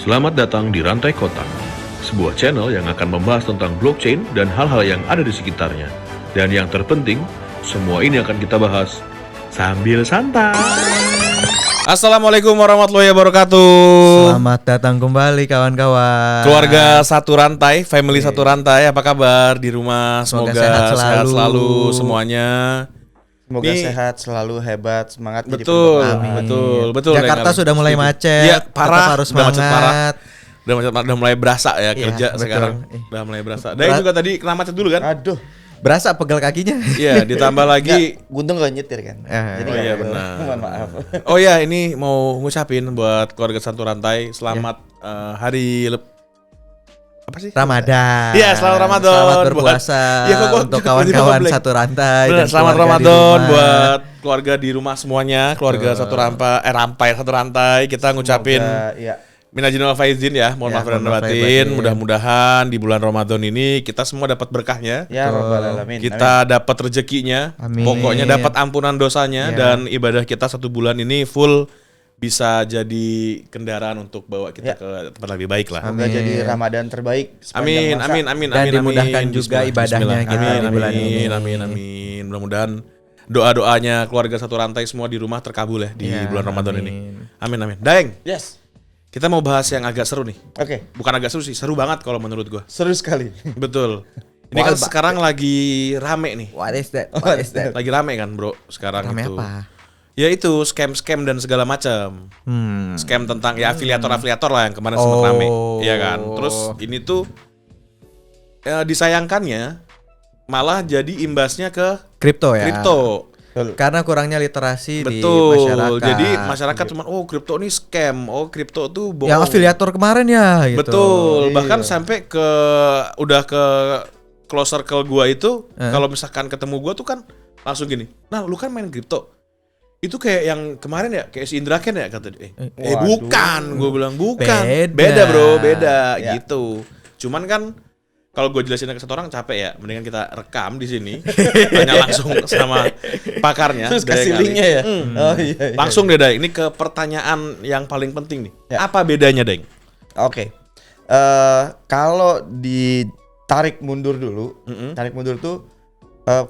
Selamat datang di Rantai Kotak, sebuah channel yang akan membahas tentang blockchain dan hal-hal yang ada di sekitarnya. Dan yang terpenting, semua ini akan kita bahas sambil santai. Assalamualaikum warahmatullahi wabarakatuh. Selamat datang kembali kawan-kawan. Keluarga satu rantai, family satu rantai, apa kabar di rumah? Semoga sehat selalu semuanya. Semoga sehat selalu, hebat, semangat. Betul, betul. Jakarta sudah mulai macet. Iya, parah. Harus udah macet parah. semangat. Udah mulai berasa ya kerja betul. sekarang. Udah mulai berasa. Dan juga tadi kena macet dulu kan? Aduh, Berasa pegel kakinya. Iya, ditambah lagi. Guntung gak nyetir kan? Jadi Oh iya nggak- benar. Mohon maaf. Oh iya, ini mau ngucapin buat keluarga satu rantai selamat hari apa sih? Ramadan. Iya, selamat Ramadan. Selamat buat- berpuasa Iya, kok untuk tiba-tiba kawan-kawan ngeblank. satu rantai. Bener, dan selamat keluarga di Ramadan rumah. buat keluarga di rumah semuanya, keluarga satu rantai satu rantai. Kita ngucapin Semoga, ya. minal aidin wal faizin ya, mohon Ya, maaf dan mohon maaf lahir batin. batin. Mudah-mudahan di bulan Ramadan ini kita semua dapat berkahnya. Ya Rabbal Alamin. Kita dapat rezekinya, Amin. pokoknya dapat ampunan dosanya Ya. dan ibadah kita satu bulan ini full bisa jadi kendaraan untuk bawa kita Ya. ke tempat lebih baik lah. Semoga jadi Ramadan terbaik sepanjang masa. Amin. Dan dimudahkan juga Bismillah, ibadahnya bismillah. kita di bulan ini. Amin. Mudah-mudahan doa-doanya keluarga satu rantai semua di rumah terkabul ya di Ya, bulan Ramadan amin. ini. Amin. Daeng, Yes. kita mau bahas yang agak seru nih. Oke, Bukan agak seru sih, seru banget kalau menurut gua. seru sekali. Betul. Ini kan sekarang lagi rame nih. What is that? What is that? Lagi rame kan, Bro, sekarang Rame itu. apa? Ya itu scam dan segala macam. Scam tentang ya afiliator lah yang kemarin sempat Oh. rame, iya kan. Terus ini tuh disayangkannya malah jadi imbasnya ke Kripto ya. kripto. Karena kurangnya literasi di Betul. masyarakat. Jadi masyarakat cuman kripto ini scam, kripto tuh bohong. yang afiliator kemarin ya gitu. Betul. Iya. Bahkan sampai ke udah ke close circle gua itu kalau misalkan ketemu gua tuh kan langsung gini. Nah, lu kan main kripto. Itu kayak yang kemarin ya, kayak si Indra Ken ya kata dia. Waduh. Bukan, gua bilang bukan. Beda. Beda, Bro, beda Ya. gitu. Cuman kan kalau gue jelasin ke satu orang capek ya, mendingan kita rekam di sini, tanya langsung sama pakarnya. Terus Daya kasih kali. linknya ya. Oh iya. Langsung deh, Day. Ini ke pertanyaan yang paling penting nih. Ya. Apa bedanya, Deng? Oke. Kalau ditarik mundur dulu, tarik mundur tuh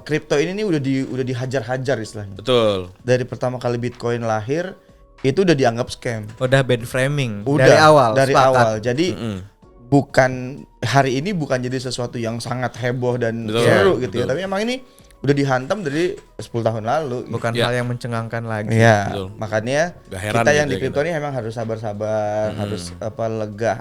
kripto ini nih udah dihajar-hajar istilahnya. Betul. Dari pertama kali Bitcoin lahir itu udah dianggap scam. Udah bad framing Udah dari awal. Dari sepakat. awal. Jadi bukan hari ini bukan jadi sesuatu yang sangat heboh dan Betul, seru gitu ya. betul. Tapi emang ini udah dihantam dari 10 tahun lalu. Bukan Ya. hal yang mencengangkan lagi. Iya, Betul. makanya Gak heran kita yang gitu di ya kripto ini emang harus sabar-sabar, harus lega,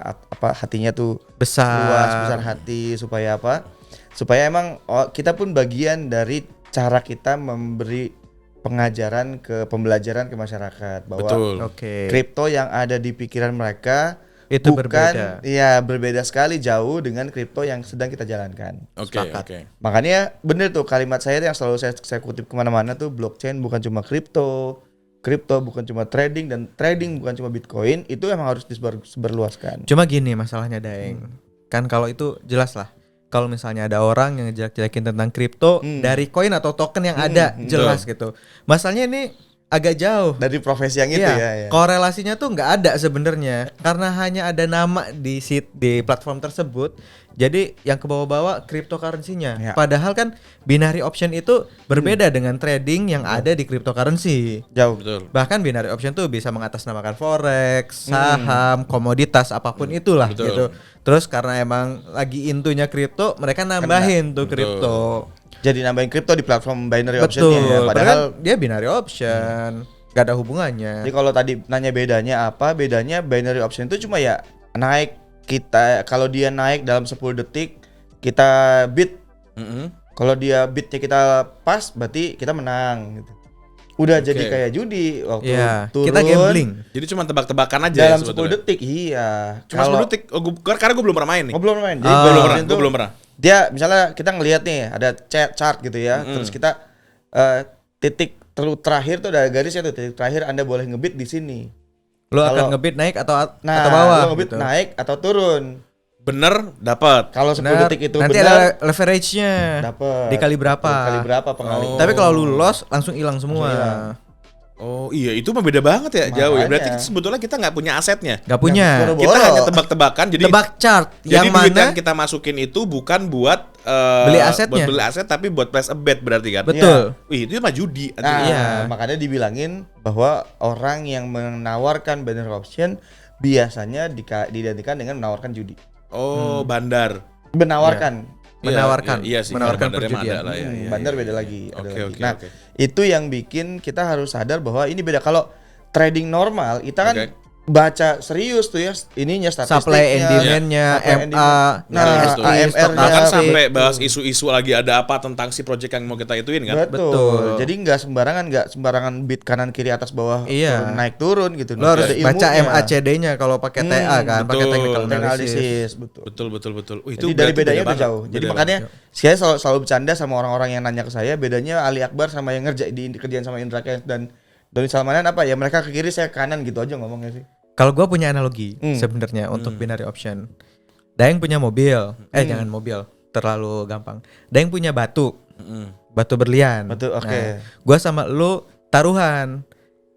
hatinya tuh Besar. luas, besar hati supaya apa? Supaya emang kita pun bagian dari cara kita memberi pengajaran pembelajaran ke masyarakat bahwa Betul. Oke. kripto yang ada di pikiran mereka Itu bukan, berbeda. iya berbeda sekali jauh dengan kripto yang sedang kita jalankan. Oke. Makanya bener tuh kalimat saya yang selalu saya kutip kemana-mana tuh, blockchain bukan cuma kripto bukan cuma trading, dan trading bukan cuma Bitcoin, itu emang harus disebarluaskan. Cuma gini masalahnya Daeng. Kan kalau itu jelas lah. Kalau misalnya ada orang yang ngejelek-jelekin tentang kripto dari koin atau token yang ada, jelas gitu. Masalahnya ini agak jauh. Dari profesi yang itu ya. Korelasinya tuh nggak ada sebenarnya karena hanya ada nama di platform tersebut. Jadi yang ke bawah-bawah cryptocurrency-nya. Ya. Padahal kan binary option itu berbeda dengan trading yang ada di cryptocurrency. Jauh. Betul. Bahkan binary option tuh bisa mengatasnamakan forex, saham, komoditas apapun itulah Betul. gitu. Terus karena emang lagi intunya kripto, mereka nambahin tuh kripto. Jadi nambahin kripto di platform binary Betul. option ya. Padahal dia binary option, gak ada hubungannya. Jadi kalau tadi nanya bedanya apa? Bedanya binary option itu cuma ya naik, kalau dia naik dalam 10 detik kita bid. Kalau dia bidnya kita pas berarti kita menang gitu. Udah jadi kayak judi waktu Iya, turun. kita gambling. Jadi cuma tebak-tebakan aja Dalam ya 10 detik, iya. Cuma 10 detik. Karena gue belum pernah main nih. Oh, belum main. Jadi Gue binary belum pernah. option Gue tuh, belum pernah. Dia misalnya kita ngelihat nih ada chart gitu ya. Terus kita titik terakhir tuh ada garisnya tuh, titik terakhir Anda boleh ngebid di sini. Lo Kalau- akan ngebid naik atau Nah, bawah. lo ngebid gitu. naik atau turun. Bener dapat. Kalau 10 Benar. detik itu nanti benar, ada leverage-nya. dapat. Dikali berapa? Dikali berapa pengalihan. Tapi kalau lu loss langsung hilang semua. Langsung hilang. Oh iya, itu mah beda banget ya, jauh ya. Berarti Makanya. sebetulnya kita nggak punya asetnya. Nggak punya. Boro-boro. Kita hanya tebak-tebakan. Jadi Tebak chart jadi yang duit mana yang kita masukin itu bukan buat Beli asetnya. buat beli aset, tapi buat place a bet berarti kan. betul. Wih, itu mah judi. Nah, Iya. makanya dibilangin bahwa orang yang menawarkan binary option biasanya diidentikan dengan menawarkan judi. Oh, bandar. Menawarkan. Menawarkan. Iya sih, menawarkan kalau bandarnya mah perjudian. ada lah, ya, Bandar beda lagi. ada Oke, lagi. oke, Nah, oke. itu yang bikin kita harus sadar bahwa ini beda. Kalau trading normal, kita kan Oke. baca serius tuh ya ininya statistiknya. Supply and demand-nya, Supply and MA, demand. Nah, Betul. AMR-nya. Bahkan Betul. sampai bahas isu-isu lagi ada apa tentang si project yang mau kita ituin kan. Betul. Jadi nggak sembarangan bid kanan kiri atas bawah Iya. naik turun gitu. Lo harus Ada baca ilmunya. MACD-nya kalau pakai TA kan, pakai betul. technical analysis. Analisis, betul. Betul. Wih, Jadi dari berarti bedanya beda udah banget. jauh. Jadi Beda makanya banget. saya selalu bercanda sama orang-orang yang nanya ke saya, bedanya Ali Akbar sama yang kerjaan sama Indra Kents dan Doni Salmanan apa ya? Mereka ke kiri, saya ke kanan gitu aja ngomongnya sih. Kalau gua punya analogi sebenarnya untuk binary option. Daeng punya mobil, jangan mobil, terlalu gampang. Daeng punya batu, batu berlian. Betul, oke. Nah, gua sama lu taruhan.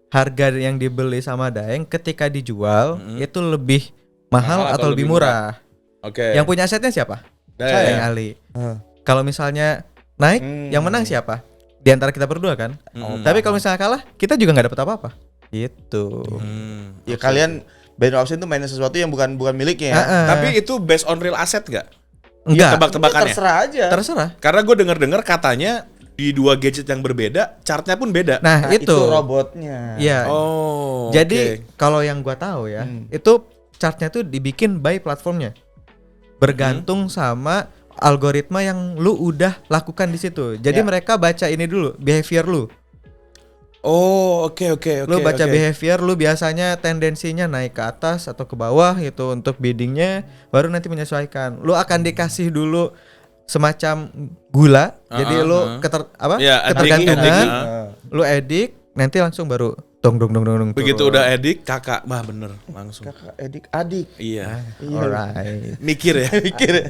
Harga yang dibeli sama Daeng ketika dijual itu lebih mahal atau lebih murah. Oke. Yang punya asetnya siapa? Saya. Daeng Ali. Kalau misalnya naik, yang menang siapa? Di antara kita berdua kan. Tapi kalau misalnya kalah, kita juga nggak dapat apa-apa. Gitu. Ya kalian binary option itu mainnya sesuatu yang bukan miliknya ya. Tapi itu based on real asset nggak? Enggak. Tebak-tebakannya. Terserah aja. Terserah. Karena gue dengar katanya di dua gadget yang berbeda, chartnya pun beda. Nah, Nah, itu. robotnya. Iya. Oh. Jadi kalau yang gua tahu ya, itu chartnya tuh dibikin by platformnya. Bergantung sama algoritma yang lu udah lakukan di situ. Jadi Ya. mereka baca ini dulu, behavior lu. Oh, oke. Lu baca behavior lu biasanya tendensinya naik ke atas atau ke bawah gitu untuk biddingnya, baru nanti menyesuaikan. Lu akan dikasih dulu semacam gula. Jadi lu Ya, ketergantungan, edik. lu edik, nanti langsung baru dong. Begitu turun. udah edik, kakak, bener langsung. Kakak, adik. Iya. Alright. Mikir ya.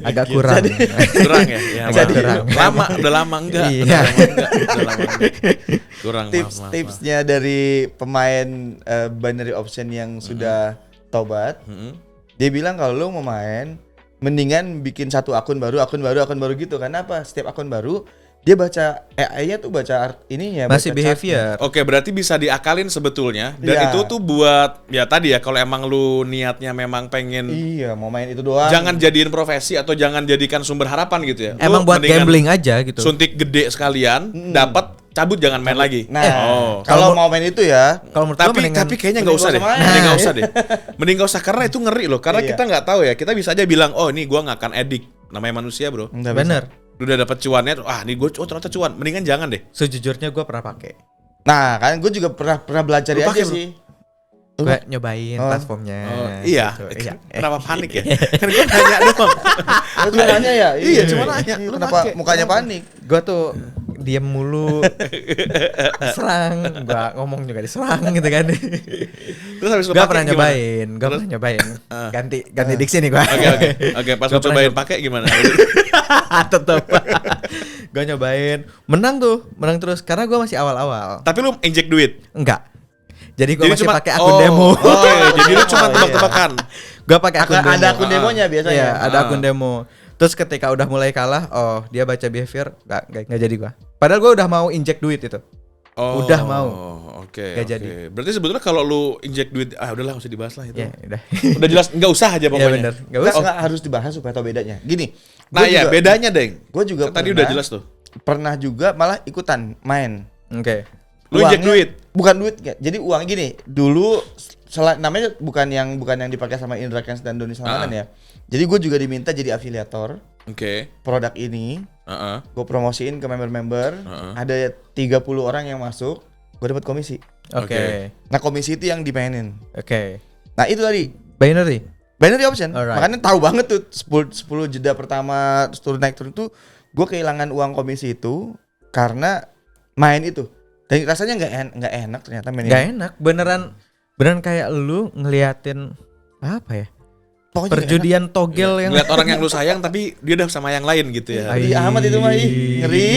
Agak kurang. Kurang ya. Ya Agak maaf. kurang. Udah lama enggak. Iya. Udah lama enggak. Kurang maaf. Tipsnya dari pemain binary option yang sudah tobat. Dia bilang kalau lu mau main, mendingan bikin satu akun baru gitu. Karena apa? Setiap akun baru dia baca AI-nya tuh baca ininya, Masih baca behavior. Oke, berarti bisa diakalin sebetulnya. Dan Iya. itu tuh buat ya tadi ya kalau emang lu niatnya memang pengen Iya, mau main itu doang. jangan jadiin profesi atau jangan jadikan sumber harapan gitu ya. Lu Emang buat mendingan gambling aja gitu. suntik gede sekalian, dapat cabut jangan main lagi. Nah, kalau mau main itu ya, Kalau menurut gua Tapi mendingan- kayaknya nggak usah deh. mending Mending nggak usah deh. Mending nggak usah karena itu ngeri loh. Karena Iya. kita nggak tahu ya. Kita bisa aja bilang, oh ini gua nggak akan edik. Namanya manusia bro. nggak bisa. bener. Udah dapat cuannya, nih gue ternyata cuan. Mendingan jangan deh. Sejujurnya gue pernah pakai. Nah, kan gue juga pernah belajar Lu aja pakai, bro? sih. Gue nyobain platformnya. Iya. gitu. Iya. Kenapa panik ya? Kan gue nanya doang. Lu cuma nanya ya? Iya, cuma nanya. Lu Kenapa pakai. mukanya panik? Gue tuh diem mulu, serang, gue ngomong juga diserang gitu kan. Terus habis lu Gue pakai pernah gimana? nyobain, ganti diksi nih gue. Oke. Pas lu Gua pernah cobain pakai gimana? Tetep. Gue nyobain, menang terus karena gue masih awal-awal. Tapi lu injek duit. Enggak. Jadi gue masih cuma- pakai akun oh, demo. Oke, jadi lu cuma Oh, iya. tebak-tebakan. Gue pakai akun demo. Ada akun demonya biasanya. Iya, ada akun demo. Terus ketika udah mulai kalah, oh dia baca behavior, nggak jadi gua. Padahal gua udah mau injek duit itu. Oh, Udah mau. Oke. Nggak oke. jadi. Berarti sebetulnya kalau lu injek duit, udahlah nggak usah dibahas lah itu. Ya udah. Udah jelas nggak usah aja Iya pokoknya. bener. Nggak Nggak, usah. nggak harus dibahas supaya tahu bedanya. Gini. Nah gua ya juga- bedanya Deng. Gue juga Kan tadi udah jelas tuh. Pernah juga malah ikutan main. Oke. Lu injek Uangnya- duit. Bukan duit, nggak. Jadi uang gini. Dulu namanya bukan yang dipakai sama Indra Kents dan Doni Salmanan ya. Jadi gue juga diminta jadi afiliator Oke. produk ini. Heeh. Gue promosiin ke member-member. Ada 30 orang yang masuk. Gue dapat komisi. Oke. Nah komisi itu yang dimainin. Oke. Nah itu tadi Binary. binary option. Alright. Makanya tahu banget tuh 10 jeda pertama turun naik turun tuh gue kehilangan uang komisi itu karena main itu. Dan rasanya nggak enak ternyata main Nggak ini. enak. Beneran kayak lu ngeliatin apa ya? Pokoknya nggak Perjudian togel yang Ngeliat orang yang lu sayang tapi dia udah sama yang lain gitu ya. enak. Ngeri amat itu mah ih. Ngeri.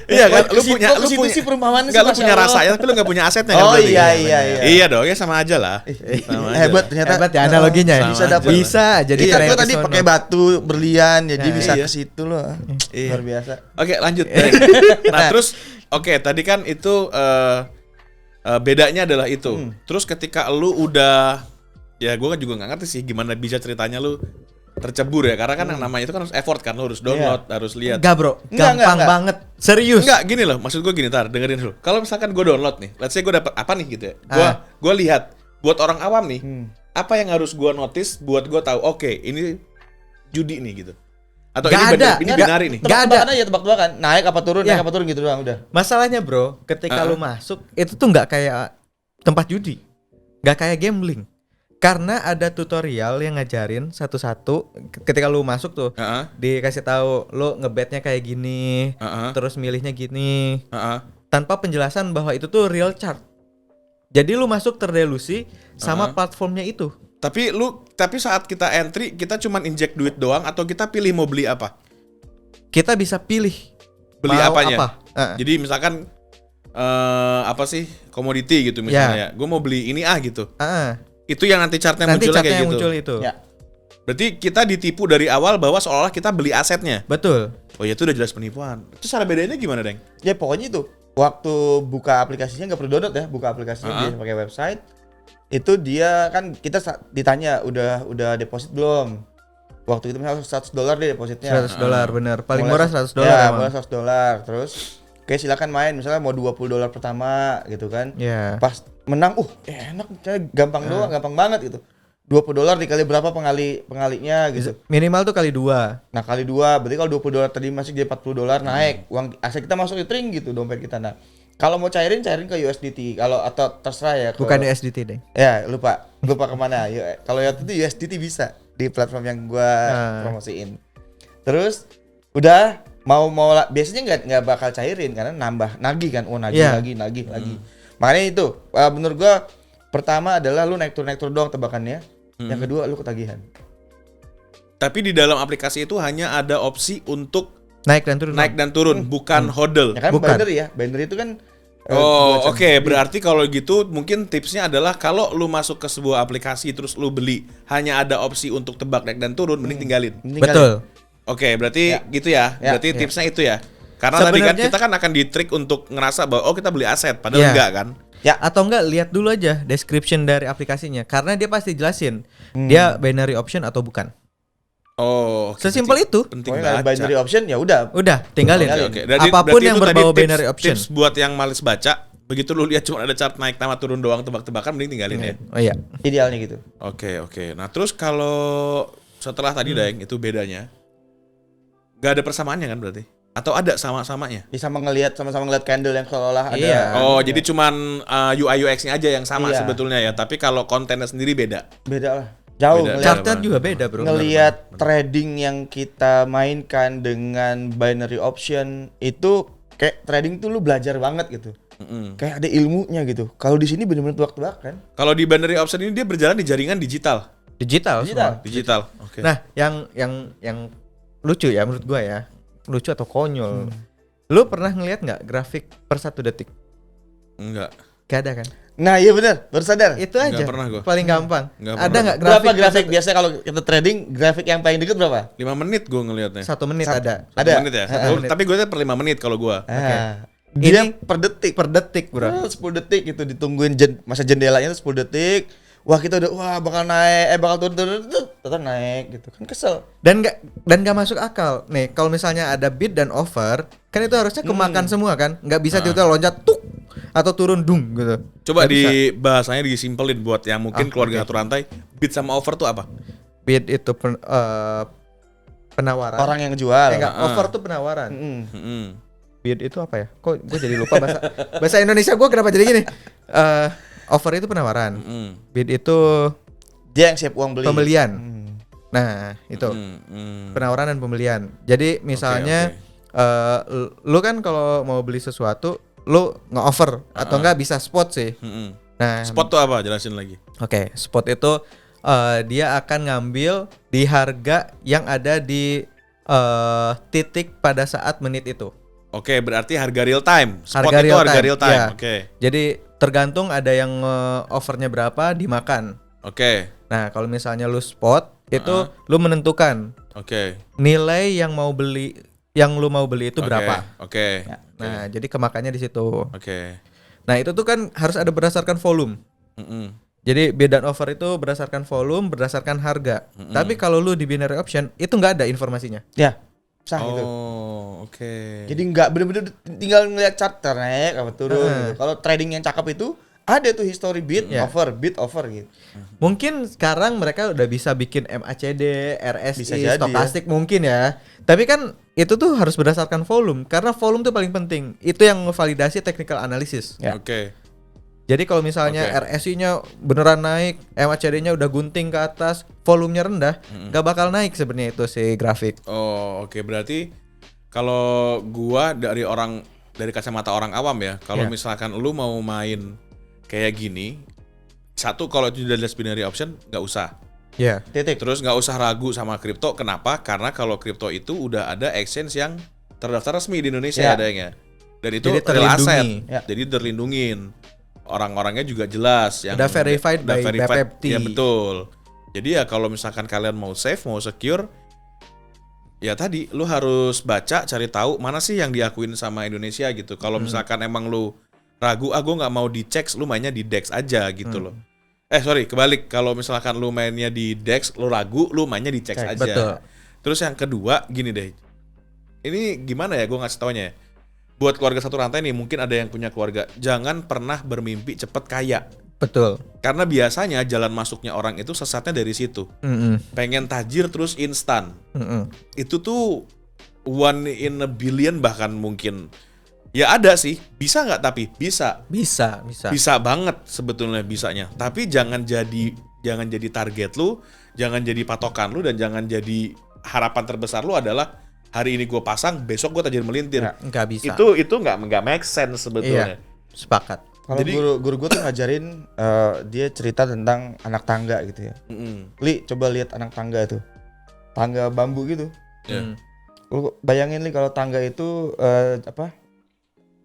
Iya kan, lu Kok punya kesitu sih perumpamaan enggak, lu Masya punya Allah. rasanya tapi lu enggak punya asetnya kan Oh berarti? iya. Iya dong, ya sama aja lah. Sama aja. Hebat ternyata. Hebat ya analoginya ya. Sama Bisa aja dapat. lah. Bisa jadi Kita kayak tuh tadi kesono. pakai batu berlian jadi Nah, bisa iya. ke situ loh. Iya. Luar biasa. Oke, lanjut. Nah, terus oke, tadi kan itu bedanya adalah itu. Terus ketika lu udah ya gue kan juga nggak ngerti sih gimana bisa ceritanya lu tercebur ya, karena kan yang namanya itu kan harus effort kan, lu harus download, harus lihat. Enggak bro, Enggak, gampang enggak. banget. Serius. Enggak, gini loh, maksud gue gini, dengerin dulu. Kalau misalkan gue download nih, let's say gue dapet apa nih gitu ya. Gue lihat buat orang awam nih, apa yang harus gue notice buat gue tahu, oke, ini judi nih gitu. Atau Nggak ada. ini binari nih. Nggak ada. Tebak-tebakan aja, tebak-tebakan. Naik apa turun, Ya. naik apa turun gitu doang udah. Masalahnya bro, ketika lu masuk itu tuh nggak kayak tempat judi, nggak kayak gambling. Karena ada tutorial yang ngajarin satu-satu. Ketika lu masuk tuh, dikasih tahu lu ngebetnya kayak gini, terus milihnya gini, tanpa penjelasan bahwa itu tuh real chart. Jadi lu masuk terdelusi sama platformnya itu. Tapi saat kita entry, kita cuman inject duit doang atau kita pilih mau beli apa? Kita bisa pilih Beli mau apanya? apa. Jadi misalkan apa sih komoditi gitu misalnya ya. Gue mau beli ini gitu. Itu yang nanti chartnya Nanti munculnya chartnya kayak yang gitu. muncul itu. Ya. Berarti kita ditipu dari awal bahwa seolah-olah kita beli asetnya. Betul. Oh ya itu udah jelas penipuan. Terus cara bedanya gimana, Deng? Ya pokoknya itu. Waktu buka aplikasinya nggak perlu download ya, buka aplikasinya dia pakai website. Itu dia kan kita ditanya udah deposit belum? Waktu itu misalnya $100 deh depositnya. $100 bener. Paling Mulai murah $100 ya, emang. mulai $100. Terus oke silakan main, misalnya mau $20 pertama gitu kan. Iya. Pas menang, enak, gampang doang, gampang banget gitu. $20 dikali berapa pengalinya gitu. Minimal tuh kali 2. Nah kali 2, berarti kalau $20 tadi masih jadi $40 naik. Uang aset kita masuk di tring gitu dompet kita. Nah kalau mau cairin ke USDT, kalau atau terserah ya. Bukan USDT deh. Ya lupa kemana. Kalau itu USDT bisa di platform yang gua promosiin. Terus udah mau biasanya nggak bakal cairin karena nagih kan. Nagih. Makanya itu menurut gua pertama adalah lu naik tur doang tebakannya. Yang kedua lu ketagihan. Tapi di dalam aplikasi itu hanya ada opsi untuk Naik dan turun. bukan hodl. Ya kan Bukan. binary itu kan Oke. Berarti kalau gitu mungkin tipsnya adalah kalau lu masuk ke sebuah aplikasi terus lu beli hanya ada opsi untuk tebak naik dan turun, mending tinggalin. Betul. Oke, berarti gitu ya. Berarti tipsnya itu ya. Karena tadi kan Sebenarnya- kita kan akan di-trick untuk ngerasa bahwa kita beli aset, padahal Iya. enggak kan. Ya. Atau enggak lihat dulu aja description dari aplikasinya karena dia pasti jelasin dia binary option atau bukan. Oh, oke. Sesimpel itu. Penting Pokoknya baca. binary option ya udah. Udah, tinggalin. Oke. Apapun berarti yang itu tadi berbau tips- binary option. Tips buat yang males baca, begitu lu lihat cuma ada chart naik sama turun doang tebak-tebakan mending tinggalin ya. Oh iya. Idealnya gitu. Oke. Nah, terus kalau setelah tadi Daeng itu bedanya nggak ada persamaannya kan berarti? Atau ada sama-samanya? Bisa sama-sama ngeliat candle yang seolah ada. Iya. Oh, jadi cuman UI UX-nya aja yang sama Iya. sebetulnya ya, tapi kalau kontennya sendiri beda. Beda lah. Jauh Beda. ngeliat, Chartnya juga beda, Bro. ngeliat trading yang kita mainkan dengan binary option itu kayak trading tuh lu belajar banget gitu. Kayak ada ilmunya gitu. Kalau di sini bener-bener tebak-tebakan. Kalau di binary option ini dia berjalan di jaringan digital. Digital. semua. Digital. Oke. Nah, yang lucu ya menurut gua ya. Lucu atau konyol. Lu pernah ngelihat nggak grafik per 1 detik? Enggak. Gak ada kan? Nah iya bener, baru sadar. Itu aja. Nggak pernah gua. Paling gampang. Nggak Ada pernah. nggak Berapa grafik? grafik? Biasanya kalau kita trading, grafik yang paling deket berapa? 5 menit gue ngelihatnya. 1 menit ada. 1 Ada. menit ya. menit. Tapi gue per 5 menit kalau gue. Dia Ini per detik. Per detik, Bro. 10 detik itu ditungguin masa jendelanya itu 10 detik. Wah kita udah bakal naik, bakal turun, tetap naik gitu kan, kesel. Dan nggak masuk akal. Nih, kalau misalnya ada bid dan offer, kan itu harusnya kemakan semua kan? Nggak bisa tiba-tiba loncat tuk atau turun dung gitu. Coba Nggak bisa. di bahasanya disimpelin buat yang mungkin keluarga satu rantai. Bid sama offer tuh apa? Bid itu penawaran. Orang yang jual. Enggak, offer tuh penawaran. Mm-mm. Bid itu apa ya? Kok gue jadi lupa bahasa Indonesia gue kenapa jadi gini? Offer itu penawaran. Bid itu Dia yang siap uang beli. pembelian. Nah, itu Mm-mm. penawaran dan pembelian. Jadi misalnya lu kan kalau mau beli sesuatu, lu nge-offer atau enggak bisa spot sih. Mm-mm. Nah, Spot tuh apa? Jelasin lagi. Oke, spot itu dia akan ngambil di harga yang ada di titik pada saat menit itu. Oke, berarti harga real time. Spot Harga itu real harga time, real time. iya. Oke. Jadi tergantung ada yang offernya berapa dimakan. Oke. Nah, kalau misalnya lu spot itu lu menentukan Oke. nilai yang lu mau beli itu Oke, berapa. Oke. Nah, jadi kemakannya di situ. Oke. Nah, itu tuh kan harus ada berdasarkan volume. Mm-mm. Jadi bid dan offer itu berdasarkan volume, berdasarkan harga. Tapi kalau lu di binary option itu nggak ada informasinya. Ya, sah gitu. Oh, oke. Jadi nggak bener-bener tinggal ngeliat chart naik apa turun gitu. Kalau trading yang cakep itu ada tuh history bid offer gitu. Mungkin sekarang mereka udah bisa bikin MACD, RSI, Bisa jadi, stokastik mungkin ya. Tapi kan itu tuh harus berdasarkan volume karena volume tuh paling penting. Itu yang validasi technical analysis. Ya. Oke. Jadi kalau misalnya Oke. RSI-nya beneran naik, MACD-nya udah gunting ke atas, volumenya rendah, nggak bakal naik sebenarnya itu si grafik. Oh, oke. Berarti kalau gua dari kacamata orang awam ya, kalau Ya. misalkan lu mau main kayak gini, satu kalau itu udah jelas binary option nggak usah. Ya. Titik. Terus nggak usah ragu sama kripto. Kenapa? Karena kalau kripto itu udah ada exchange yang terdaftar resmi di Indonesia Ya. adanya. Dan itu Jadi real terlindungi. aset. Ya. Jadi terlindungin. Orang-orangnya juga jelas yang Udah verified by BPPT. Ya betul. Jadi ya kalau misalkan kalian mau safe, mau secure, ya tadi lu harus baca, cari tahu mana sih yang diakuin sama Indonesia gitu. Kalau misalkan emang lu ragu, gue nggak mau dicek, lu mainnya di DEX aja gitu loh. Sorry, kebalik. Kalau misalkan lu mainnya di DEX, lu ragu, lu mainnya di CEX aja. Betul. Terus yang kedua, gini deh. Ini gimana ya gue ngasih taunya ya. Buat keluarga satu rantai nih, mungkin ada yang punya keluarga. Jangan pernah bermimpi cepet kaya. Betul. Karena biasanya jalan masuknya orang itu sesatnya dari situ. Pengen tajir terus instan. Itu tuh one in a billion bahkan mungkin. Ya ada sih, bisa nggak tapi? Bisa. Bisa. Bisa banget sebetulnya bisanya. Tapi jangan jadi target lu, jangan jadi patokan lu, dan jangan jadi harapan terbesar lu adalah hari ini gue pasang, besok gue tajir melintir. Nggak bisa. Itu nggak make sense sebetulnya. Iya, sepakat. Kalau Jadi- guru gue tuh ngajarin dia cerita tentang anak tangga gitu ya. Li, coba lihat anak tangga tuh. Tangga bambu gitu. Ya. Lu bayangin Li kalau tangga itu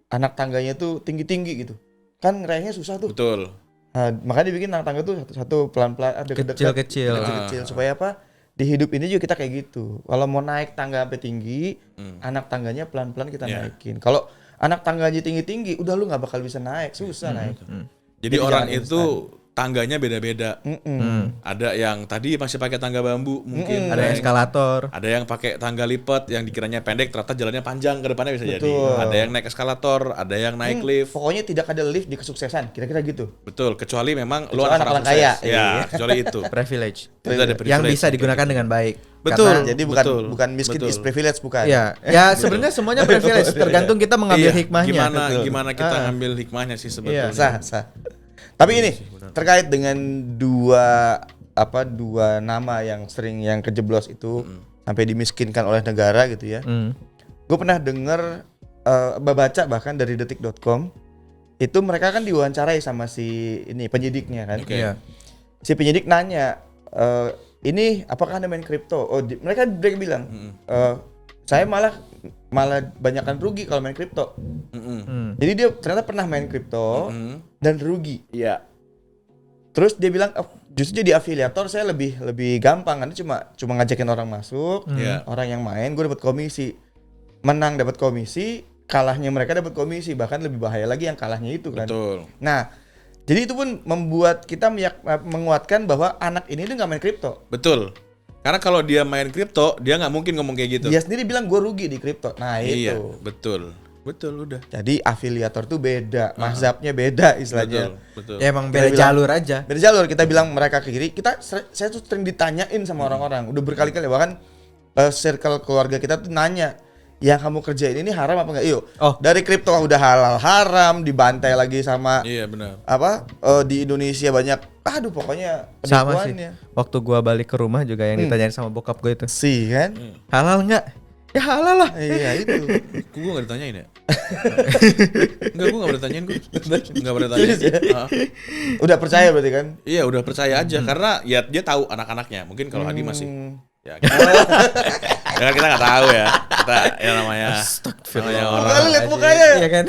anak tangganya tuh tinggi-tinggi gitu. Kan ngeraihnya susah tuh. Betul. Nah, makanya dibikin anak tangga tuh satu-satu pelan-pelan deket-deket, Kecil-kecil. kecil-kecil supaya apa? Di hidup ini juga kita kayak gitu. Kalau mau naik tangga sampai tinggi, anak tangganya pelan-pelan kita Ya. naikin. Kalau anak tangganya tinggi-tinggi, udah lu nggak bakal bisa naik, susah naik. Jadi orang jangan itu tangganya beda-beda. Ada yang tadi masih pakai tangga bambu, mungkin Ada eskalator. ada yang pakai tangga lipat yang dikiranya pendek, ternyata jalannya panjang ke depannya bisa jadi. Betul. Ada yang naik eskalator, ada yang naik lift. Pokoknya tidak ada lift di kesuksesan, kira-kira gitu. Betul, kecuali memang lu Kecuali anak anak orang kaya. sukses. Ya, kecuali itu. Privilege. Itu ada Yang privilege. bisa digunakan dengan baik. Betul. Karena- Jadi betul, bukan miskin betul. is privilege bukan. Ya sebenarnya semuanya privilege. Tergantung kita mengambil Iya, hikmahnya. Gimana kita ngambil hikmahnya sih sebetulnya. Sah. Tapi ini terkait dengan dua nama yang sering yang kejeblos itu sampai dimiskinkan oleh negara gitu ya. Gue pernah dengar baca bahkan dari detik.com itu mereka kan diwawancarai sama si ini penyidiknya kan. Oke. Iya. Si penyidik nanya ini apakah Anda main kripto? Mereka bilang saya malah banyakkan rugi kalau main kripto. Jadi dia ternyata pernah main kripto dan rugi. Iya. Terus dia bilang justru jadi afiliator saya lebih gampang karena cuma ngajakin orang masuk, Iya. orang yang main gue dapat komisi. Menang dapat komisi, kalahnya mereka dapat komisi, bahkan lebih bahaya lagi yang kalahnya itu kan. Betul. Nah, jadi itu pun membuat kita menguatkan bahwa anak ini tuh nggak main kripto. Betul. Karena kalau dia main kripto, dia nggak mungkin ngomong kayak gitu. Dia sendiri bilang gue rugi di kripto. Nah Iya, itu. betul. Betul udah. Jadi afiliator tuh beda, mazhabnya beda istilahnya. Betul. Ya emang Kita beda bilang- jalur aja. Beda jalur, kita bilang mereka ke kiri. Saya tuh sering ditanyain sama orang-orang. Udah berkali-kali bahkan circle keluarga kita tuh nanya, yang kamu kerjain ini haram apa enggak? Iyo. Oh. Dari kripto udah halal haram, dibantai lagi sama Iya benar. di Indonesia banyak. Aduh pokoknya Sama sih. penipuannya. Waktu gua balik ke rumah juga yang ditanyain sama bokap gue itu. Sih kan? Halal nggak? Ya halal lah. Iya itu. Gue gak ditanyain ya? Enggak, gue gak pernah ditanyain gue. Gak pernah ditanyain. Serius ya? Ah. Udah percaya berarti kan? Iya udah percaya aja karena ya dia tahu anak-anaknya. Mungkin kalau Hadi masih Ya, kita nggak tahu ya. Kita ya namanya orang. Kali lihat mukanya. Iya kan?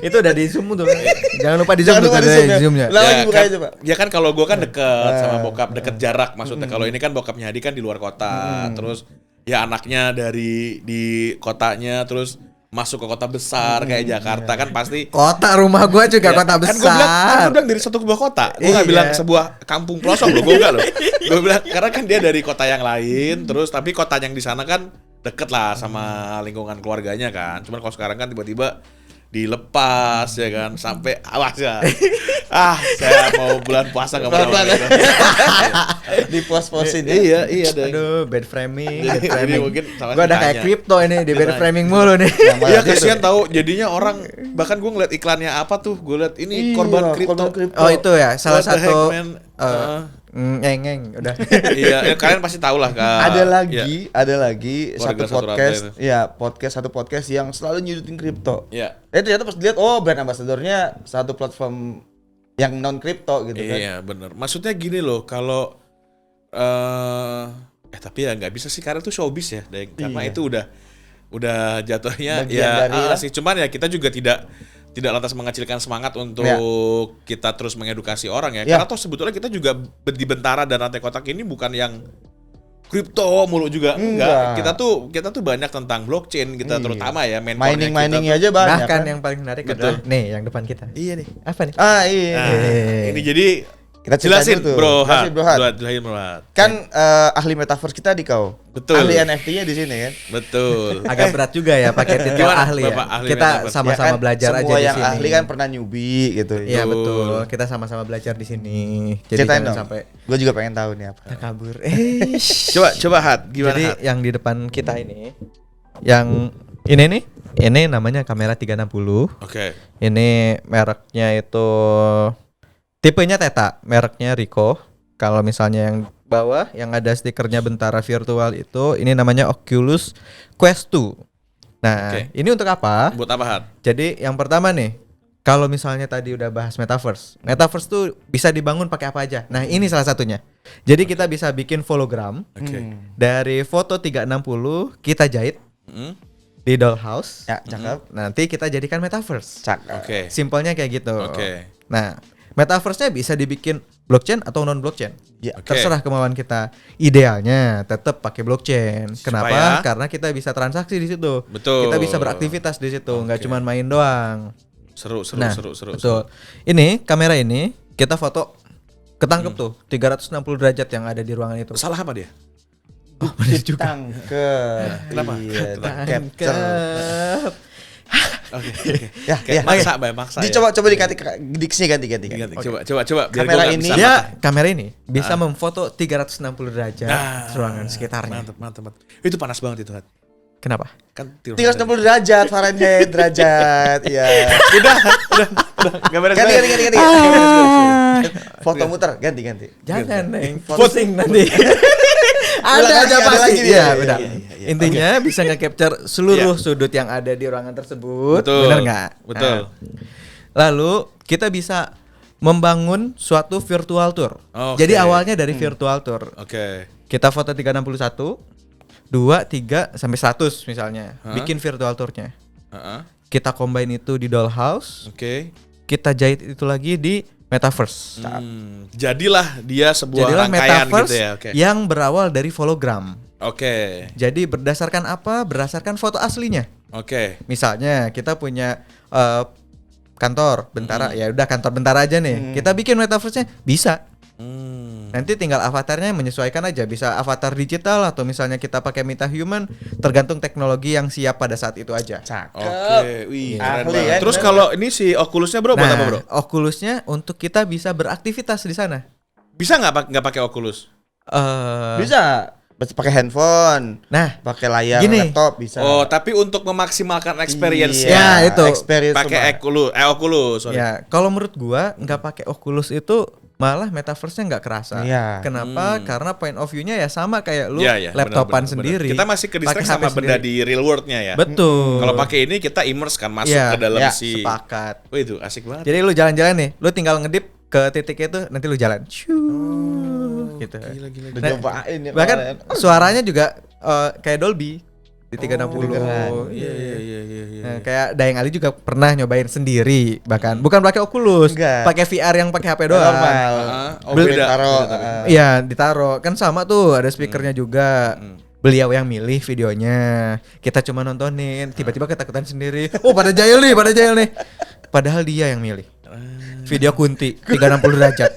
Itu udah di zoom tuh. Jangan lupa di zoom Jangan tuh lupa di tadi, zoom ya. zoomnya. Lah, lagi bukanya coba. Ya kan kalau gue kan deket sama bokap, deket jarak maksudnya. Kalau ini kan bokapnya Hadi kan di luar kota, terus ya anaknya dari di kotanya, terus masuk ke kota besar kayak Jakarta kan pasti. Kota rumah gua juga kota Kan gue besar. bilang dari satu sebuah kota. Gue nggak Iya. bilang sebuah kampung pelosok loh, gue enggak loh. Gue bilang karena kan dia dari kota yang lain, terus tapi kota yang di sana kan deket lah sama lingkungan keluarganya kan. Cuman kalau sekarang kan tiba-tiba dilepas ya kan sampai awas ya. Saya mau bulan puasa nggak mau. Di pos-posin. Iya deh. Aduh, bad framing, bad Jadi framing. mungkin sama Gua udah kayak ditanya. kripto ini di bad Ditanya. framing mulu nih. Iya kasihan tahu jadinya orang bahkan gue ngeliat iklannya apa tuh gue liat ini korban kripto. Oh itu ya, salah What the heck, satu man? ngeng udah. Iya, kalian pasti tahu lah kan. Ada Iya. lagi Warga satu satu podcast, rantai itu. satu podcast yang selalu nyudutin kripto. Iya. Ternyata pas dilihat brand ambassadornya satu platform yang non kripto gitu kan. Iya bener. Maksudnya gini loh, kalau tapi ya nggak bisa sih karena itu showbiz ya, Deng. Karena Iya. itu udah jatuhnya Bagian ya dari lah. sih. Cuman ya kita juga tidak lantas mengecilkan semangat untuk kita terus mengedukasi orang ya. Ya. Karena toh sebetulnya kita juga di Bentara dan Rantai Kotak ini bukan yang kripto mulu juga enggak. Kita tuh banyak tentang blockchain kita Iya. terutama ya main core-nya Miningnya kita aja banyak. Bahkan kan? yang paling menarik Betul. adalah nih yang depan kita. Iya nih. Apa nih? Iya. Nah, ini jadi Kita ceritain jelasin dulu tuh. bro, Jelasin, Bro Hat. jelasin bro. Hat. Kan ahli metaverse kita di kau. Betul. Ahli NFT-nya di sini kan. Betul. Agak berat juga ya pakai titel Gimana, ahli ya. Bapak ahli Kita metaverse? sama-sama Ya kan, belajar aja semua di yang sini. ahli kan pernah newbie gitu. Iya Betul. betul. Kita sama-sama belajar di sini. Jadi Ceritain jangan dong. sampai Gue juga pengen tahu nih apa. kabur. Coba Hat, gimana Jadi Hat? yang di depan kita ini, yang ini nih, ini namanya kamera 360. Oke. Ini mereknya itu tipenya Theta, mereknya Ricoh. Kalau misalnya yang bawah yang ada stikernya Bentara Virtual itu, ini namanya Oculus Quest 2. Nah, Oke. ini untuk apa? Buat apa Hat? Jadi yang pertama nih, kalau misalnya tadi udah bahas metaverse tuh bisa dibangun pakai apa aja. Nah, ini salah satunya. Jadi kita bisa bikin hologram Oke. dari foto 360 kita jahit Hmm? di dollhouse. Ya, cakep. Nanti kita jadikan metaverse. Cakep. Oke. Simpelnya kayak gitu. Oke. Nah, metaverse-nya bisa dibikin blockchain atau non blockchain. Ya. Oke. Terserah kemauan kita. Idealnya tetap pakai blockchain. Kenapa? Supaya? Karena kita bisa transaksi di situ. Betul. Kita bisa beraktivitas di situ, nggak Oke. cuma main doang. Seru. Nah, Seru. betul. Ini kamera ini kita foto ketangkep tuh 360 derajat yang ada di ruangan itu. Salah apa dia? Tangkep. Kenapa? Iya, Kenapa? capture. Tangkep. Oke. Ya, Kayak ya. maksa ya. Dicoba diganti diksinya ganti. Ganti. Coba. Biar Kamera gua nggak ini bisa Dia mata. kamera ini bisa memfoto 360 derajat ruangan sekitarnya. Mantap. Itu panas banget itu Hat. Kenapa? Kan 360 derajat Fahrenheit derajat. Iya. Udah. Gak beres. Ganti. Foto muter, ganti. Jangan, Neng. Pusing nanti. Ulang ada lagi, aja ada pasti. lagi dia. Iya, Iya, udah. iya. Intinya bisa nge-capture seluruh sudut yang ada di ruangan tersebut. Betul. Benar nggak? Betul. Nah, lalu kita bisa membangun suatu virtual tour. Oke. Jadi awalnya dari virtual tour. Oke. Kita foto 361, 2, 3 sampai 100 misalnya. Bikin virtual tournya. Heeh. Kita combine itu di dollhouse, Oke. kita jahit itu lagi di metaverse. Jadilah dia sebuah Jadilah rangkaian metaverse gitu ya. Oke. yang berawal dari hologram. Oke. Jadi berdasarkan apa? Berdasarkan foto aslinya. Oke. Misalnya kita punya kantor Bentara, ya udah kantor Bentara aja nih. Kita bikin metaverse-nya bisa. Nanti tinggal avatarnya menyesuaikan aja, bisa avatar digital atau misalnya kita pakai metahuman, tergantung teknologi yang siap pada saat itu aja. Cakep. Oke, wih, keren Ahli banget. ya, Terus bener. kalau ini si Oculusnya bro, buat apa bro? Oculusnya untuk kita bisa beraktivitas di sana. Bisa nggak pakai Oculus? Bisa pakai handphone, Nah, pakai layar Gini. laptop bisa. Oh, tapi untuk memaksimalkan experience Ya, itu. experience pakai Oculus, sorry. ya kalau menurut gua nggak pakai Oculus itu malah metaverse-nya nggak kerasa. Iya. Kenapa? Karena point of view-nya ya sama kayak lu Iya, laptopan benar, benar, sendiri. benar. Kita masih ke distract pakai sama HP benda sendiri. di real world-nya ya. Betul. Kalau pakai ini kita immerse kan masuk Iya, ke dalam ya, si. Sepakat. Oh itu asik banget. Jadi lu jalan-jalan nih, lu tinggal ngedip ke titik itu, nanti lu jalan. gitu. Gila. Udah Nah, nyobain ya Bahkan kemarin. suaranya juga kayak Dolby di 360. kedengeran. Iya. Nah, kayak Dayang Ali juga pernah nyobain sendiri, bahkan bukan pakai Oculus, Enggak. pakai VR yang pakai HP doang. Normal. Oh, Beli- beda. Taruh, Beda, tapi. Iya, ditaruh. Kan sama tuh, ada speakernya juga. Beliau yang milih videonya. Kita cuma nontonin, tiba-tiba ketakutan sendiri. Oh, pada jahil nih. Padahal dia yang milih. Video Kunti 360 derajat.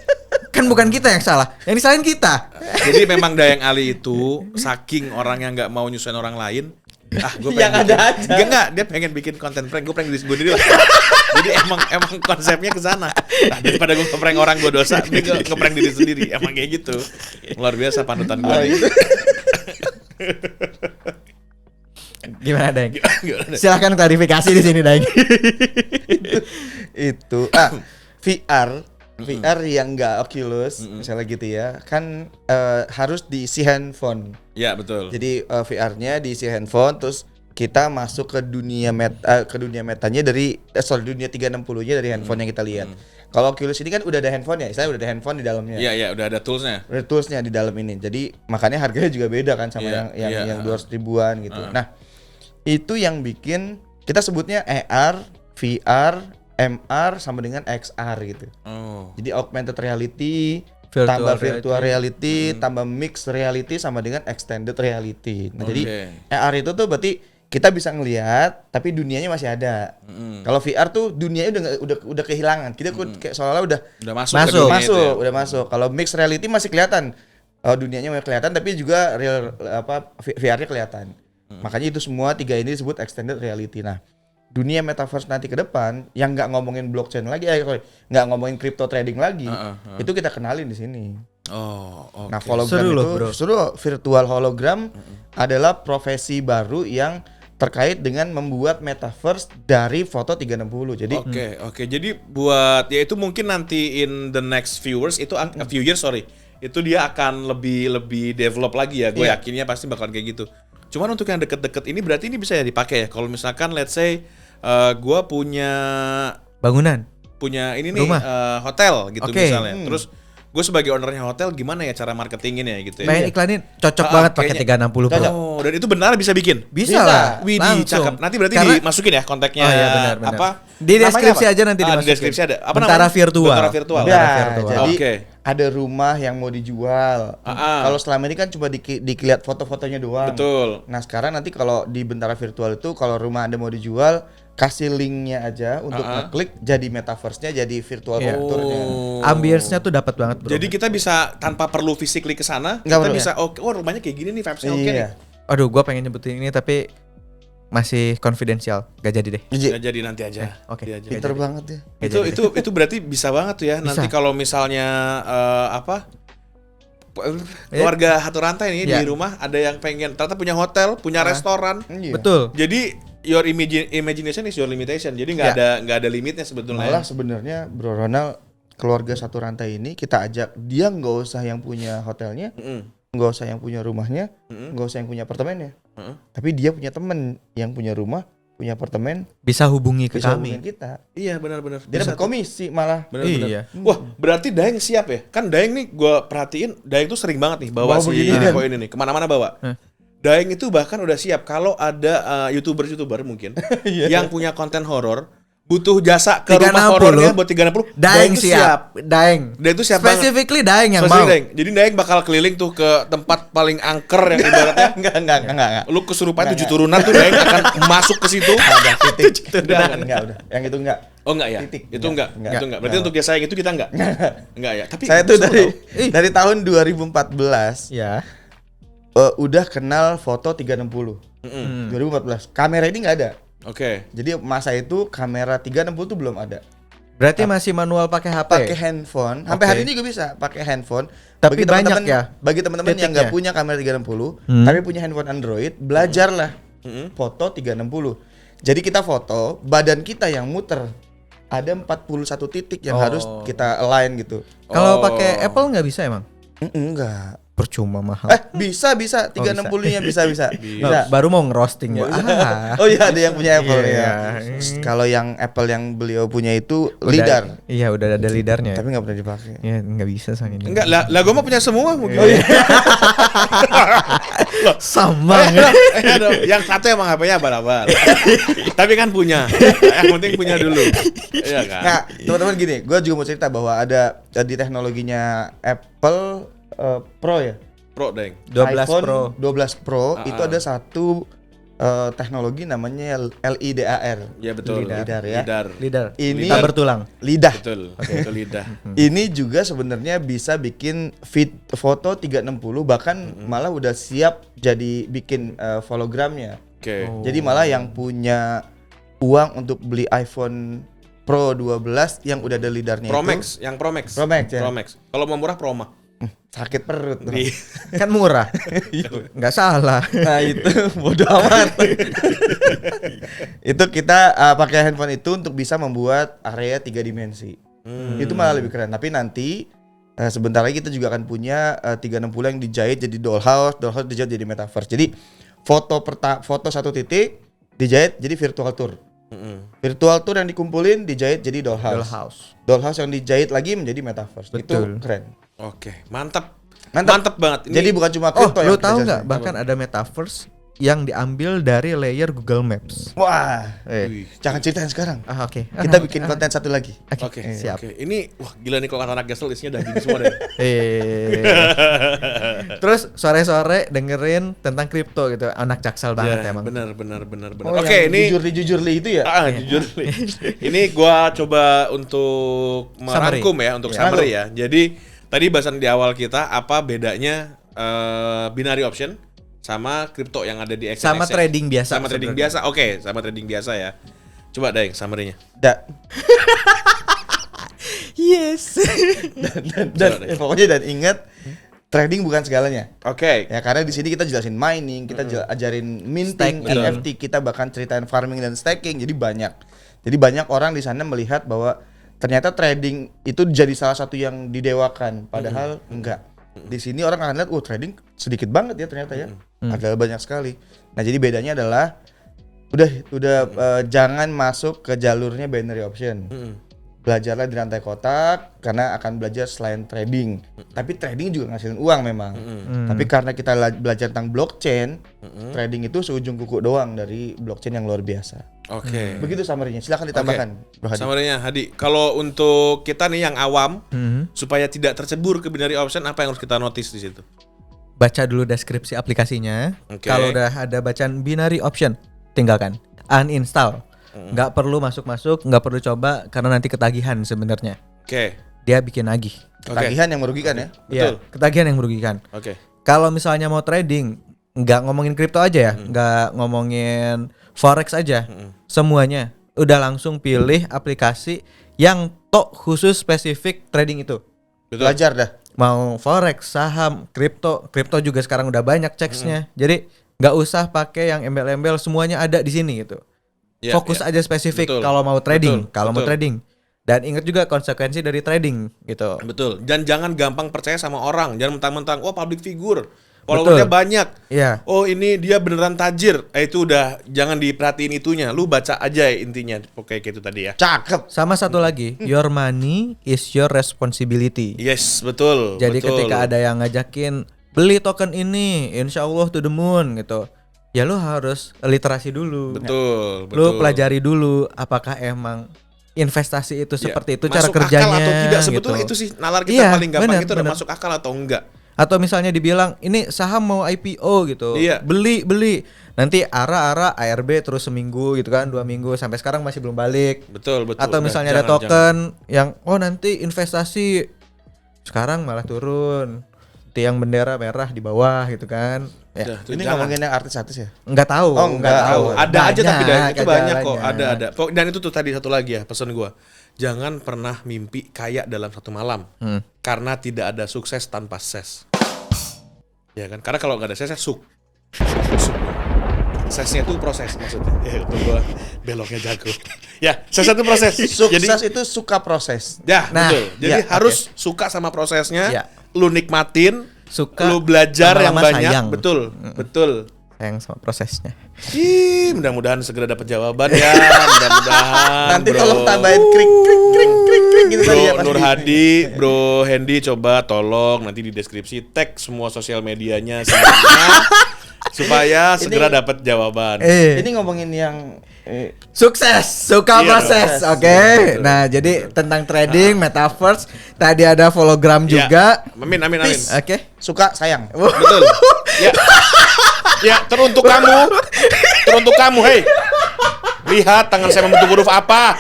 Kan bukan kita yang salah, yang disalahin kita. Jadi memang Dayang Ali itu saking orang yang nggak mau nyusahin orang lain, gue Yang ada aja. Enggak, dia pengen bikin konten prank, gue prank diri sendiri lah. Jadi emang konsepnya ke sana. Nah, daripada gue ngeprank orang gue dosa, dia ngeprank diri sendiri. Emang kayak gitu. Luar biasa panutan gue. Gimana, Dayang? Silahkan klarifikasi di sini, Dayang. Itu VR yang enggak Oculus misalnya gitu ya. Kan harus diisi handphone. Ya betul. Jadi VR-nya diisi handphone terus kita masuk ke dunia metanya dari dunia 360-nya dari handphone yang kita lihat. Kalau Oculus ini kan udah ada handphone ya, saya udah ada handphone di dalamnya. Iya, udah ada toolsnya. Ada toolsnya di dalam ini. Jadi makanya harganya juga beda kan sama yang 200 ribuan gitu. Nah, itu yang bikin kita sebutnya AR, VR, MR sama dengan XR gitu. Oh. Jadi augmented reality, Virtual tambah virtual reality, tambah mixed reality sama dengan extended reality. Nah, jadi AR itu tuh berarti kita bisa ngelihat tapi dunianya masih ada. Kalau VR tuh dunianya udah kehilangan. Kita kayak seolah-olah udah Masuk ke dunia itu ya. udah masuk. Kalau mixed reality masih kelihatan. Dunianya masih kelihatan tapi juga real VR-nya kelihatan. Makanya itu semua tiga ini disebut extended reality. Nah, dunia metaverse nanti ke depan yang nggak ngomongin blockchain lagi, nggak ngomongin crypto trading lagi, itu kita kenalin di sini. Oh, oke. Nah, hologram Seru loh, itu bro. justru virtual hologram adalah profesi baru yang terkait dengan membuat metaverse dari foto 360. Jadi Oke. Jadi buat ya itu mungkin nanti in the next few years itu a few years itu dia akan lebih develop lagi ya. Gue Iya. yakinnya pasti bakalan kayak gitu. Cuman untuk yang deket-deket ini berarti ini bisa ya dipakai ya. Kalau misalkan let's say gue punya Bangunan. ini nih Rumah. hotel gitu Oke. misalnya. Terus gue sebagai ownernya hotel gimana ya cara marketinginnya gitu ya? Pengen iklanin cocok Ah, banget pakai kayaknya- 360 Pro. Oh, dan itu benar bisa bikin? Bisa Bisa. lah. Widih, langsung. cakep. Nanti berarti Karena- dimasukin ya kontaknya Oh iya, benar. apa? Di Namanya deskripsi apa? aja nanti Di dimasukin. deskripsi ada. Apa Bentara namanya? virtual. Bentara virtual. Bentara ya, virtual. jadi Oke. ada rumah yang mau dijual. Kalau selama ini kan cuma dilihat foto-fotonya doang. Betul. Nah, sekarang nanti kalau di Bentara Virtual itu kalau rumah Anda mau dijual, kasih linknya aja untuk ngeklik jadi metaverse-nya, jadi virtual Iya. tour-nya. Ambience-nya tuh dapat banget, bro. Jadi kita bisa tanpa perlu physically ke sana, Nggak kita perlu, bisa oh rumahnya kayak gini nih vibes-nya oke nih. Iya. Aduh, gua pengen nyebutin ini tapi masih konfidensial. Gak jadi deh. Nggak jadi nanti aja. Oke. Nanti aja. Pinter banget ya. Itu berarti bisa banget tuh ya. Nanti kalau misalnya keluarga satu rantai nih Iya. di rumah ada yang pengen ternyata punya hotel, punya restoran. Iya. Betul. Jadi your imagination is your limitation. Jadi nggak ada limitnya sebetulnya. Malah sebenarnya Bro Ronald, keluarga satu rantai ini kita ajak dia nggak usah yang punya hotelnya, nggak usah yang punya rumahnya, nggak usah yang punya apartemennya. Tapi dia punya temen yang punya rumah, punya apartemen, Bisa hubungi ke bisa kami. hubungin kita. Iya benar-benar. Dia dapat komisi malah. Benar-benar. Iya. Wah, berarti Daeng siap ya? Kan Daeng nih gue perhatiin, Daeng tuh sering banget nih bawa Bawa si begini Neko ini nih, kemana-mana bawa. Daeng itu bahkan udah siap kalau ada YouTuber mungkin yang punya konten horor, butuh jasa ke rumah 360 horornya buat 360. Daeng tuh siap. Daeng. Daeng tuh siap banget. Specifically Daeng yang Spesifik mau. Daeng. Jadi Daeng bakal keliling tuh ke tempat paling angker yang ibaratnya Enggak. lu kesurupan 7 turunan tuh Daeng akan masuk ke situ. Ada titik. Udah. Udah. Yang itu enggak. Oh enggak ya? Titik. Itu enggak. Enggak. Itu enggak. Berarti untuk jasa yang itu kita enggak. Enggak ya. Tapi Saya tuh seru dari tau. dari tahun 2014 Ya. udah kenal foto 360. 2014. Kamera ini nggak ada. Oke. Jadi masa itu kamera 360 tuh belum ada. Berarti masih manual pakai HP. Pakai handphone. Sampai Oke. hari ini juga bisa pakai handphone. Tapi banyak ya Bagi teman-teman yang nggak punya kamera 360, tapi punya handphone Android, belajarlah foto 360. Jadi kita foto, badan kita yang muter. Ada 41 titik yang harus kita align gitu. Kalau pakai Apple nggak bisa emang? Enggak. percuma mahal. Bisa 360-nya bisa. Nggak, baru mau ngerosting gua. Oh iya, ada yang punya Apple Iya. ya. Kalau yang Apple yang beliau punya itu Udah- lidar, Iya, udah ada lidarnya. tapi nggak pernah dipakai. Ya nggak bisa soalnya. Enggak lah gue mah punya semua mungkin. Sama. Yang satu emang HP-nya abal-abal. Tapi kan punya. Yang penting punya dulu. Iya kan? Nah, teman-teman gini, gue juga mau cerita bahwa ada di teknologinya Apple Pro ya. Pro deng. 12 iPhone Pro. 12 Pro itu ada satu teknologi namanya LIDAR. Ya betul. Lidar ya. Lidar. Ini tak bertulang. lidah. Betul. Betul lidah. Ini juga sebenarnya bisa bikin foto 360 bahkan malah udah siap jadi bikin hologramnya. Oke. Jadi malah yang punya uang untuk beli iPhone Pro 12 yang udah ada lidarnya Pro itu Max, yang Pro Max. Pro Max, ya. Pro Max. Kalau mau murah Pro mah. sakit perut. Bro. Iya. Kan murah. Nggak salah. Nah itu bodoh amat. Itu kita pakai handphone itu untuk bisa membuat area 3 dimensi. Itu malah lebih keren. Tapi nanti sebentar lagi kita juga akan punya 360 yang dijahit jadi dollhouse dijahit jadi metaverse. Jadi foto satu titik dijahit jadi virtual tour. Virtual tour yang dikumpulin dijahit jadi dollhouse. Dollhouse yang dijahit lagi menjadi metaverse. Betul. Itu keren. Oke, mantap. Mantap. Mantap banget. Ini Jadi bukan cuma Oh, kripto lu yang tahu kita nggak? jelasin. Bahkan ada metaverse yang diambil dari layer Google Maps. Wah, Wih. jangan ceritain sekarang. Oke. Kita bikin konten satu lagi. Oke, siap. Oke. Ini wah gila nih kalau anak gesel isinya udah gini semua deh. Terus sore-sore dengerin tentang kripto gitu. Anak jaksel banget Ya, emang. benar. Oh, Oke, yang ini jujur-jujurli itu ya? jujur nih. Ini gua coba untuk merangkum ya, untuk summary ya. Jadi tadi bahasan di awal kita apa bedanya binary option sama kripto yang ada di exchange. Sama trading biasa. Sama trading biasa. Oke, sama trading biasa ya. Coba deh summary-nya. Yes. Pokoknya ingat trading bukan segalanya. Oke. Ya karena di sini kita jelasin mining, kita ajarin minting, Staking. NFT, kita bahkan ceritain farming dan staking. Jadi banyak orang di sana melihat bahwa ternyata trading itu jadi salah satu yang didewakan, padahal enggak. Di sini orang akan lihat, trading sedikit banget ya ternyata ya. Padahal banyak sekali. Nah, jadi bedanya adalah udah jangan masuk ke jalurnya binary option. Belajarlah di rantai kotak karena akan belajar selain trading. Tapi trading juga ngasilin uang memang. Tapi karena kita belajar tentang blockchain, trading itu seujung kuku doang dari blockchain yang luar biasa. Oke. Begitu summary-nya. Silakan ditambahkan, Bro Hadi. Summary-nya Hadi. Kalau untuk kita nih yang awam supaya tidak tercebur ke binary option apa yang harus kita notice di situ? Baca dulu deskripsi aplikasinya. Oke. Kalau udah ada bacaan binary option, tinggalkan. Uninstall. Nggak perlu masuk-masuk, nggak perlu coba karena nanti ketagihan sebenarnya. Oke. Dia bikin nagih. Ketagihan yang merugikan ya. Betul. Iya, ketagihan yang merugikan. Oke. Kalau misalnya mau trading, nggak ngomongin kripto aja ya, nggak ngomongin forex aja, semuanya. Udah langsung pilih aplikasi yang khusus spesifik trading itu. Betul. Belajar dah. Mau forex, saham, kripto juga sekarang udah banyak checks-nya. Jadi nggak usah pakai yang embel-embel, semuanya ada di sini gitu. Ya, Fokus ya. aja spesifik Betul. kalau mau trading, Betul. mau trading. Dan ingat juga konsekuensi dari trading gitu. Betul. Dan jangan gampang percaya sama orang. Jangan mentang-mentang public figure. Followernya banyak. Iya. Oh, ini dia beneran tajir. Itu udah jangan diperhatiin itunya. Lu baca aja intinya. Kayak gitu tadi ya. Cakep. Sama satu lagi, your money is your responsibility. Yes, betul. Jadi betul. ketika ada yang ngajakin beli token ini, insya Allah to the moon gitu, ya lu harus literasi dulu. Betul. Lu pelajari dulu apakah emang investasi itu Ya, seperti itu cara masuk kerjanya akal atau tidak sebetulnya gitu. itu sih nalar kita Iya, paling gampang bener, itu udah bener. masuk akal atau enggak. Atau misalnya dibilang ini saham mau IPO gitu, Iya. beli nanti ara ARB terus seminggu gitu kan, 2 minggu sampai sekarang masih belum balik. Betul. Atau Udah, misalnya ada jangan. token yang nanti investasi sekarang malah turun, tiang bendera merah di bawah gitu kan. Ya, Udah, tuh Ini jangan. ngomongin yang artis-artis ya? nggak tahu, Oh, nggak tahu. Ada aja tapi itu banyak kok. gejalanya. Ada. Dan itu tuh tadi satu lagi ya pesan gua. Jangan pernah mimpi kaya dalam satu malam. Karena tidak ada sukses tanpa ses. Ya kan? Karena kalau nggak ada ses, suk. Sesnya itu proses maksudnya. Ya, itu gua beloknya jago. Ya, ses itu proses. Sukses itu suka proses. Ya, Nah, betul. Jadi ya, harus suka sama prosesnya. Ya. Lu nikmatin, Suka lu belajar yang lama-lama banyak. sayang. Betul. Sayang sama prosesnya. Ih, mudah-mudahan segera dapat jawaban ya. Mudah-mudahan. Nanti bro. tolong tambahin krik krik krik krik krik gitu Bro tadi ya, pasti. Nur Hadi, Bro Hendy, coba tolong nanti di deskripsi tag semua sosial medianya semuanya supaya segera dapat jawaban. Ini ngomongin yang Sukses, suka Iya, proses, dong. oke. Nah, jadi tentang trading, metaverse, tadi ada hologram Ya. juga. Amin. Oke. suka sayang. Betul. Ya. Ya, teruntuk kamu, hei. Lihat tangan saya membentuk huruf apa?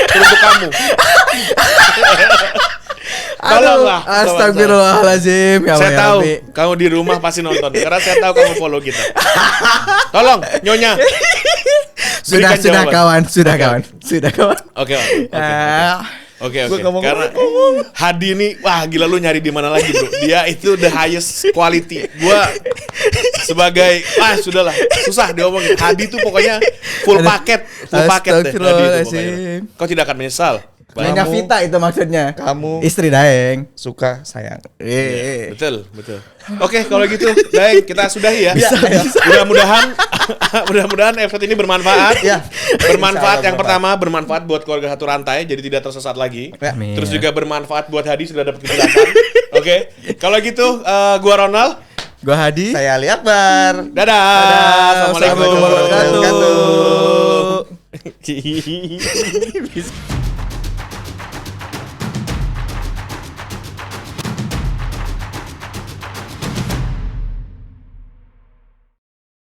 Teruntuk kamu. Tolonglah. Astagfirullahalazim ya Saya Allah, ya tahu Rabbi. kamu di rumah pasti nonton karena saya tahu kamu follow kita. Tolong, Nyonya. Sudah Berikan jawaban. kawan, sudah kawan. Oke. Oke. Gua ngomong- Karena Hadi ini, wah gila lu nyari di mana lagi bro? Dia itu the highest quality. Gua sebagai, sudahlah, susah diomongin. Hadi tuh pokoknya full paket deh. Hadi itu Astagfirullahaladzim. pokoknya. Kau tidak akan menyesal. Nyonya Vita itu maksudnya. Kamu Istri Daeng. suka sayang. Betul. Oke, kalau gitu, baik kita sudahi ya. Bisa. Mudah-mudahan episode ini bermanfaat. Ya. Bermanfaat Insya yang Allah pertama, bermanfaat buat keluarga satu rantai, jadi tidak tersesat lagi. Amin. Terus juga bermanfaat buat Hadi sudah dapat kejelasan. Oke, kalau gitu, gua Ronald. Gua Hadi. Saya Ali Akbar. Dadah. Assalamualaikum warahmatullahi wabarakatuh. wabarakatuh.